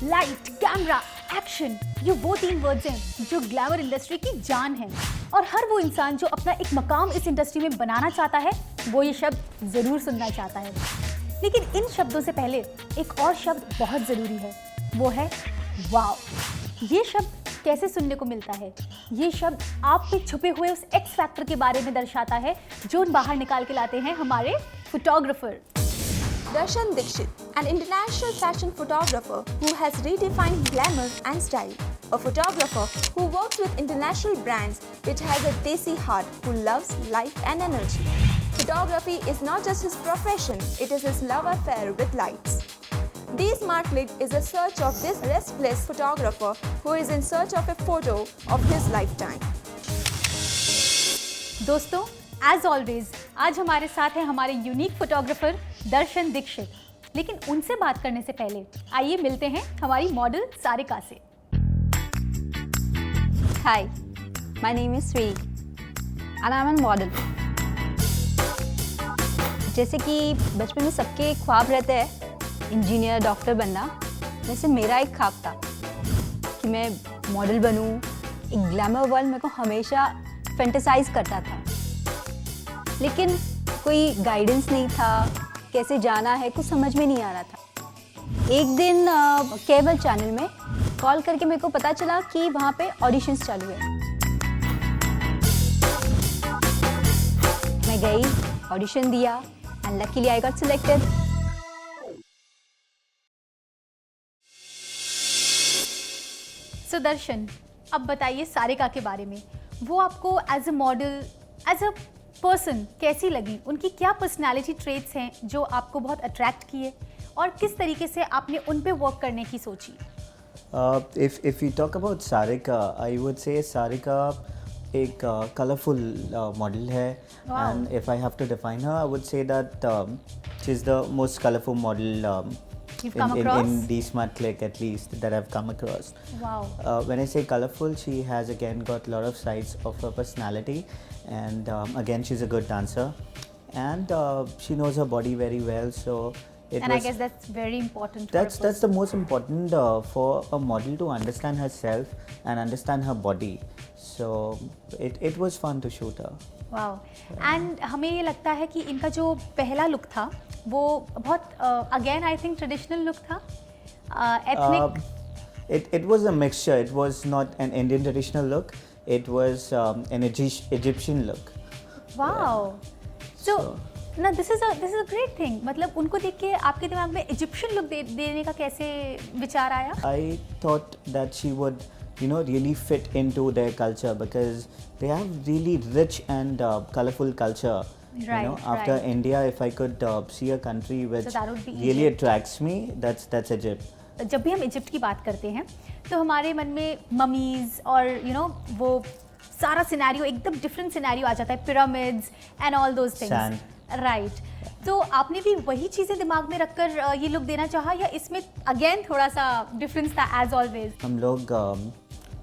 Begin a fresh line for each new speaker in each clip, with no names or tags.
Light, camera, action, ये वो 3 words हैं जो ग्लैमर इंडस्ट्री की जान है। और हर वो इंसान जो अपना एक मकाम इस इंडस्ट्री में बनाना चाहता है, वो ये शब्द ज़रूर सुनना चाहता है। लेकिन इन शब्दों से पहले एक और शब्द बहुत ज़रूरी है, वो है वाव। ये शब्द कैसे सुनने को मिलता है? ये शब्द आप पे छुपे हुए उस एक्स फैक्टर के बारे में दर्शाता है जो बाहर निकाल के लाते हैं हमारे photographer.
Darshan Dixit, an international fashion photographer who has redefined glamour and style. A photographer who works with international brands which has a desi heart who loves life and energy. Photography is not just his profession, it is his love affair with lights. This Marklit is a search of this restless photographer who is in search of a photo of his lifetime.
दोस्तों, as always आज हमारे साथ है हमारे unique photographer दर्शन दीक्षित। लेकिन उनसे बात करने से पहले आइए मिलते हैं हमारी मॉडल सारिका से।
Hi, my name is Sri and I'm a model. जैसे कि बचपन में सबके ख्वाब रहते हैं इंजीनियर, डॉक्टर बनना, वैसे मेरा एक ख्वाब था कि मैं मॉडल बनूं। एक ग्लैमर वर्ल्ड मेरे को हमेशा फैंटेसाइज करता था, लेकिन कोई गाइडेंस नहीं था, कैसे जाना है कुछ समझ में नहीं आ रहा था। एक दिन केबल चैनल में कॉल करके मेरे को पता चला कि वहाँ पे ऑडिशंस चालू है। मैं गई, ऑडिशन दिया and luckily I got selected.
So Darshan, अब बताइए सारिका के बारे में। वो आपको as a model, as a person कैसी लगी? उनकी क्या पर्सनालिटी ट्रेट्स हैं जो आपको बहुत अट्रैक्ट किए और किस तरीके से आपने उन पे वर्क करने की सोची?
If we talk about Sarika, I would say Sarika एक colorful model है, and if I have to define her, I would say that she's the most colorful model
You've come across?
in DSmart Click, at least, that I've come across.
Wow.
When I say colorful, she has again got a lot of sides of her personality, and again she's a good dancer, and she knows her body very well. So
I guess that's very important.
That's the most important for a model to understand herself and understand her body. So it was fun to shoot her.
Wow. And हमें ये लगता है कि इनका जो पहला look था वो बहुत again I think traditional look था, ethnic.
It was a mixture. It was not an Indian traditional look. It was an Egyptian look.
Wow. So ना this is a great thing. मतलब उनको देख के आपके दिमाग में इजिप्शियन लुक देने का कैसे विचार आया?
I thought that she would, really fit into their culture because they have really rich and colorful culture. After India, if I could see a country which really attracts me, that's Egypt.
जब भी हम Egypt की बात करते हैं तो हमारे मन में ममीज और वो सारा सिनेरियो एकदम डिफरेंट सिनेरियो आ जाता है, pyramids and all those things, right? तो आपने भी वही चीज़ें दिमाग में रखकर ये लुक देना चाहा या इसमें अगेन थोड़ा सा डिफरेंस था एज ऑलवेज?
हम लोग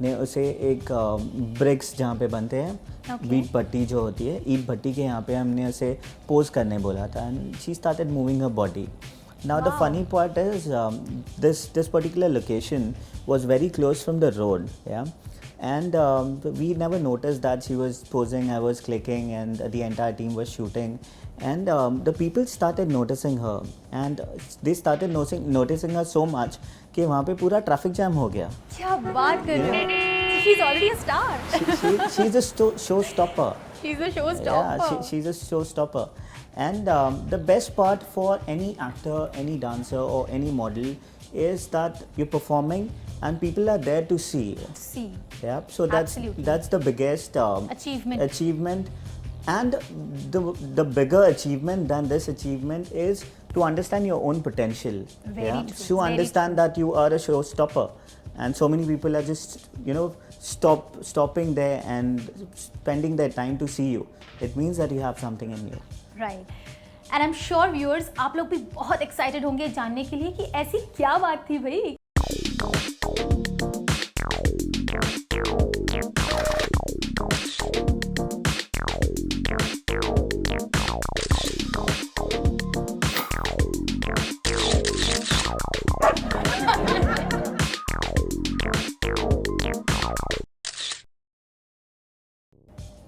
ने उसे एक ब्रिक्स जहाँ पे बनते हैं, ईंट भट्टी जो होती है, ईंट भट्टी के यहाँ पे हमने उसे पोज करने बोला था, and she started moving her body. Now the funny part is this particular location was very close from the road, yeah, and we never noticed that she was posing. I was clicking, and the entire team was shooting, and the people started noticing her, and they started noticing her so much कि वहाँ पे पूरा traffic jam हो गया.
क्या बात कर रहे हैं? She's already a star.
She's a showstopper.
She's a showstopper.
Yeah, she's a showstopper. And the best part for any actor, any dancer or any model is that you're performing and people are there to see. Yeah, so that's the biggest achievement. And the bigger achievement than this achievement is to understand your own potential.
Very true.
To understand that you are a showstopper, and so many people are just stopping there and spending their time to see you. It means that you have something in you.
Right. And I am sure viewers आप लोग भी बहुत excited होंगे जानने के लिए कि ऐसी क्या बात थी भाई।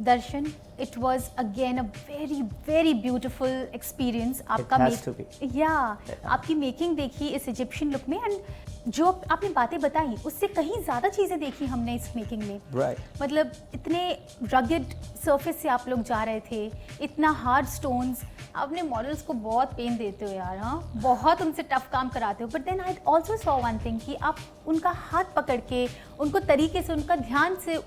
Darshan, it was again a very very beautiful experience आपका
has to be.
आपकी मेकिंग देखी इस इजिप्शियन लुक में, एंड जो आपने बातें बताई उससे कहीं ज़्यादा चीज़ें देखी हमने इस मेकिंग में.
Right.
मतलब इतने रगेड सरफेस से आप लोग जा रहे थे, इतना हार्ड स्टोन्स, आपने मॉडल्स को बहुत पेन देते हो यार, हाँ बहुत उनसे टफ काम कराते हो. But then I also saw one thing कि आप उनका हाथ पकड़ के उनको तरीके से, उनका ध्यान से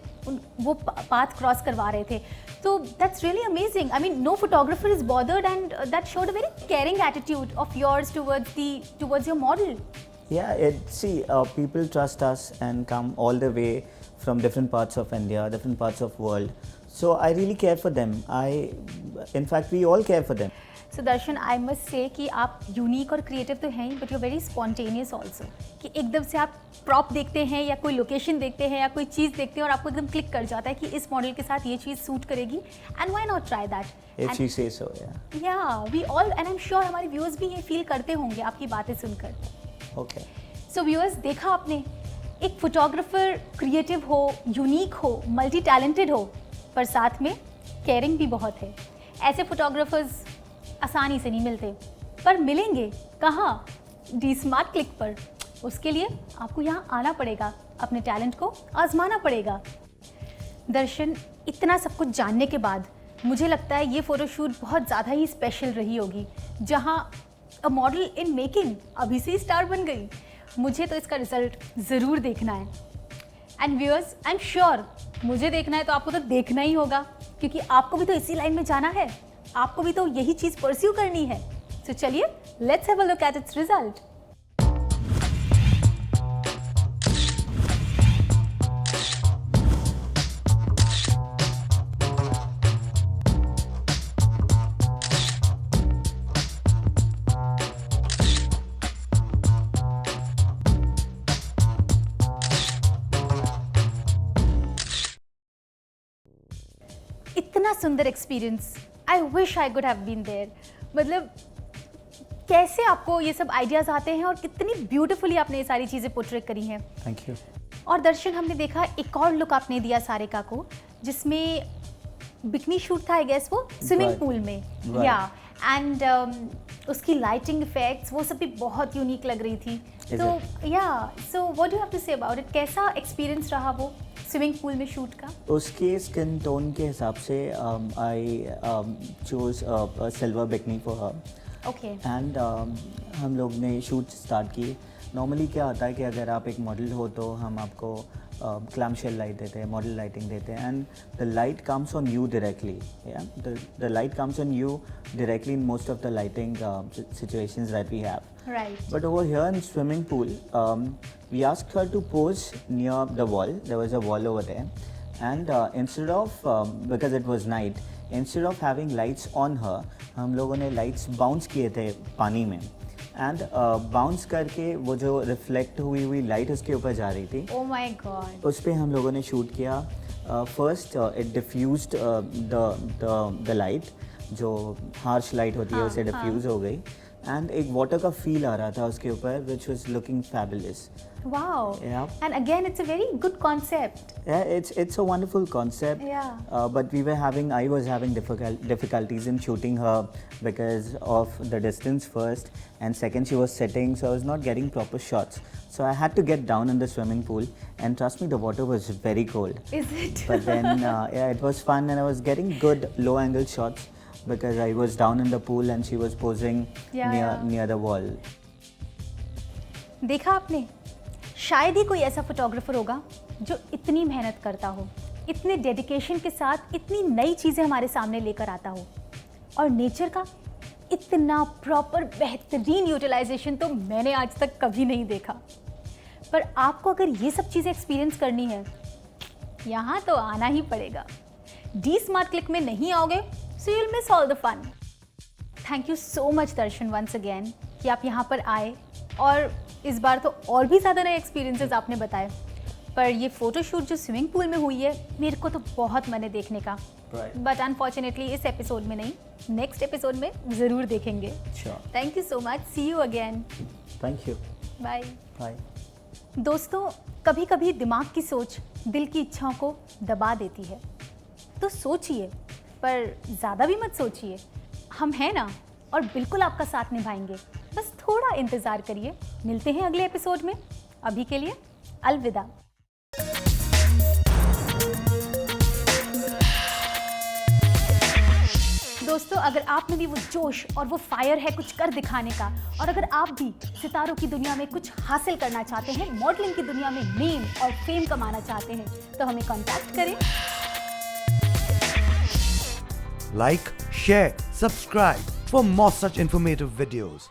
वो पाथ क्रॉस करवा रहे थे. तो that's really amazing. I mean no photographer is bothered, and that showed a very caring attitude of yours towards your model.
Yeah, people trust us and come all the way from different parts of India, different parts of world. So I really care for them. In fact, we all care for them.
So Darshan, I must say कि आप unique और creative तो हैं ही, but you very spontaneous also. कि एकदम से आप प्रॉप देखते हैं या कोई लोकेशन देखते हैं या कोई चीज़ देखते हैं और आपको एकदम क्लिक कर जाता है कि इस मॉडल के साथ ये चीज़ सूट करेगी, and why not try that.
If she says so, yeah.
या we all, and I am sure हमारे व्यूअर्स भी ये फील करते होंगे आपकी बातें सुनकर.
Okay.
सो व्यूअर्स, देखा आपने, एक फोटोग्राफर क्रिएटिव हो, यूनिक हो, मल्टी टैलेंटेड हो, पर साथ में केयरिंग भी बहुत है. ऐसे फोटोग्राफर्स आसानी से नहीं मिलते, पर मिलेंगे कहाँ? डी स्मार्ट क्लिक पर. उसके लिए आपको यहाँ आना पड़ेगा, अपने टैलेंट को आजमाना पड़ेगा. दर्शन, इतना सब कुछ जानने के बाद मुझे लगता है ये फ़ोटोशूट बहुत ज़्यादा ही स्पेशल रही होगी, जहाँ अ मॉडल इन मेकिंग अभी से स्टार बन गई. मुझे तो इसका रिजल्ट ज़रूर देखना है. And viewers, I am sure मुझे देखना है तो आपको तो देखना ही होगा, क्योंकि आपको भी तो इसी लाइन में जाना है, आपको भी तो यही चीज़ परस्यू करनी है. तो चलिए, let's have a look at its result. इतना सुंदर experience, I wish I could have been there. मतलब कैसे आपको ये सब आइडियाज़ आते हैं और कितनी ब्यूटीफुली आपने ये सारी चीज़ें पोर्ट्रेट करी हैं.
Thank you.
और दर्शन, हमने देखा एक और लुक आपने दिया सारिका को, जिसमें बिकनी शूट था आई गेस, वो स्विमिंग
Right.
पूल में.
Right.
या एंड उसकी लाइटिंग इफेक्ट्स वो सब भी बहुत यूनिक लग रही थी.
Is
तो yeah so what do have to say about it? कैसा एक्सपीरियंस रहा वो स्विमिंग पूल में शूट का?
उसके स्किन टोन के हिसाब से I choose silver bikini for her.
Okay.
And हम लोग ने शूट स्टार्ट की. नॉर्मली क्या होता है कि अगर आप एक मॉडल हो तो हम आपको क्लैम शेल लाइट देते हैं, मॉडल लाइटिंग देते हैं, and the light comes on you directly. The light comes on you directly in most of the lighting situations that we have.
Right.
But over here in swimming pool, we asked her to pose near the wall. There was a wall over there, and instead of because it was night, instead of having lights on her, हम लोगों ने lights bounce किए थे पानी में, and bounce करके वो जो reflect हुई लाइट उसके ऊपर जा रही थी.
Oh my God.
उस पर हम लोगों ने शूट किया. First it diffused the light, जो हार्श लाइट होती है उसे डिफ्यूज हो गई, एंड एक वाटर का फील आ रहा था उसके ऊपर, which was looking fabulous.
Wow.
Yeah.
And again, it's a very good concept.
Yeah, it's a wonderful concept.
Yeah.
But I was having difficulties in shooting her because of the distance first, and second she was sitting, so I was not getting proper shots. So I had to get down in the swimming pool, and trust me, the water was very cold.
Is it?
But then, yeah, it was fun, and I was getting good low-angle shots because I was down in the pool and she was posing near the wall.
देखा आपने, शायद ही कोई ऐसा photographer होगा जो इतनी मेहनत करता हो, इतने डेडिकेशन के साथ इतनी नई चीज़ें हमारे सामने लेकर आता हो, और नेचर का इतना प्रॉपर बेहतरीन यूटिलाइजेशन तो मैंने आज तक कभी नहीं देखा. पर आपको अगर ये सब चीज़ें एक्सपीरियंस करनी है, यहाँ तो आना ही पड़ेगा. डी स्मार्ट क्लिक में नहीं आओगे, so you will miss all the fun. Thank you so much Darshan once again कि आप यहाँ पर आए, और इस बार तो और भी ज़्यादा नए एक्सपीरियंसेस आपने बताए. पर ये फ़ोटोशूट जो स्विमिंग पूल में हुई है, मेरे को तो बहुत मन है देखने का. बट अनफॉर्चुनेटली इस एपिसोड में नहीं, नेक्स्ट एपिसोड में ज़रूर देखेंगे. Thank you so much. See you again.
Thank you.
Bye.
Bye.
दोस्तों, कभी कभी दिमाग की सोच दिल की इच्छाओं को दबा देती है, तो सोचिए, पर ज़्यादा भी मत सोचिए। हम हैं ना, और बिल्कुल आपका साथ निभाएंगे। बस थोड़ा इंतज़ार करिए। मिलते हैं अगले एपिसोड में। अभी के लिए अलविदा। दोस्तों, अगर आप में भी वो जोश और वो फायर है कुछ कर दिखाने का, और अगर आप भी सितारों की दुनिया में कुछ हासिल करना चाहते हैं, मॉडलिंग की दुनिया में नेम और फेम कमाना चाहते हैं, तो हमें कांटेक्ट करें।
Like, share, subscribe for more such informative videos.